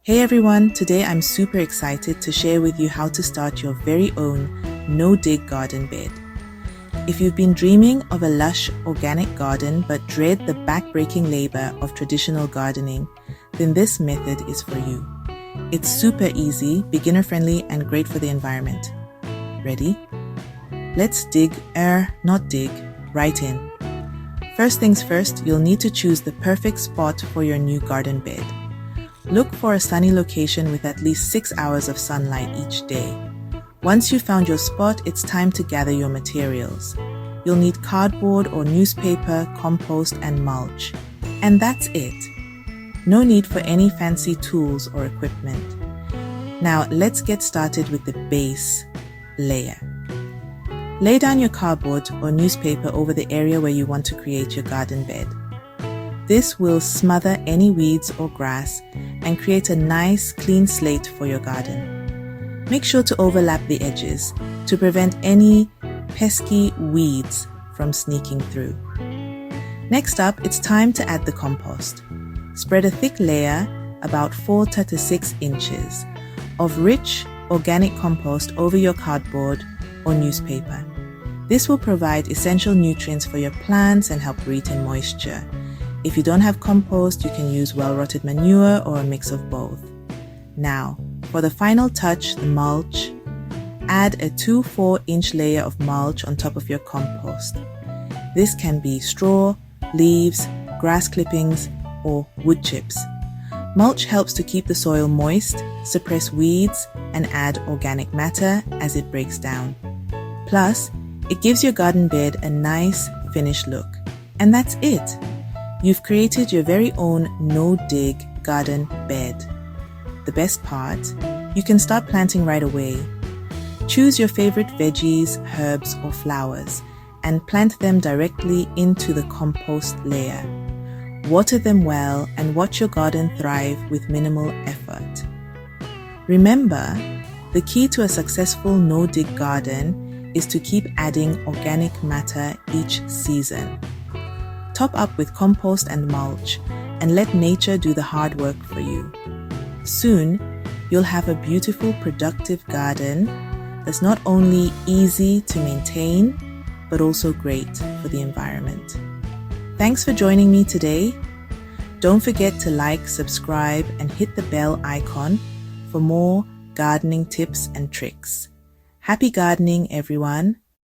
Hey everyone, today I'm super excited to share with you how to start your very own no-dig garden bed. If you've been dreaming of a lush organic garden but dread the back-breaking labor of traditional gardening, then this method is for you. It's super easy, beginner-friendly, and great for the environment. Ready? Let's not dig, right in. First things first, you'll need to choose the perfect spot for your new garden bed. Look for a sunny location with at least 6 hours of sunlight each day. Once you've found your spot, it's time to gather your materials. You'll need cardboard or newspaper, compost, and mulch. And that's it. No need for any fancy tools or equipment. Now let's get started with the base layer. Lay down your cardboard or newspaper over the area where you want to create your garden bed. This will smother any weeds or grass and create a nice, clean slate for your garden. Make sure to overlap the edges to prevent any pesky weeds from sneaking through. Next up, it's time to add the compost. Spread a thick layer, about 4 to 6 inches, of rich, organic compost over your cardboard or newspaper. This will provide essential nutrients for your plants and help retain moisture. If you don't have compost, you can use well-rotted manure or a mix of both. Now, for the final touch, the mulch, add a 2-4-inch layer of mulch on top of your compost. This can be straw, leaves, grass clippings, or wood chips. Mulch helps to keep the soil moist, suppress weeds, and add organic matter as it breaks down. Plus, it gives your garden bed a nice, finished look. And that's it! You've created your very own no-dig garden bed. The best part, you can start planting right away. Choose your favorite veggies, herbs, or flowers and plant them directly into the compost layer. Water them well and watch your garden thrive with minimal effort. Remember, the key to a successful no-dig garden is to keep adding organic matter each season. Top up with compost and mulch and let nature do the hard work for you. Soon, you'll have a beautiful, productive garden that's not only easy to maintain, but also great for the environment. Thanks for joining me today. Don't forget to like, subscribe, and hit the bell icon for more gardening tips and tricks. Happy gardening, everyone!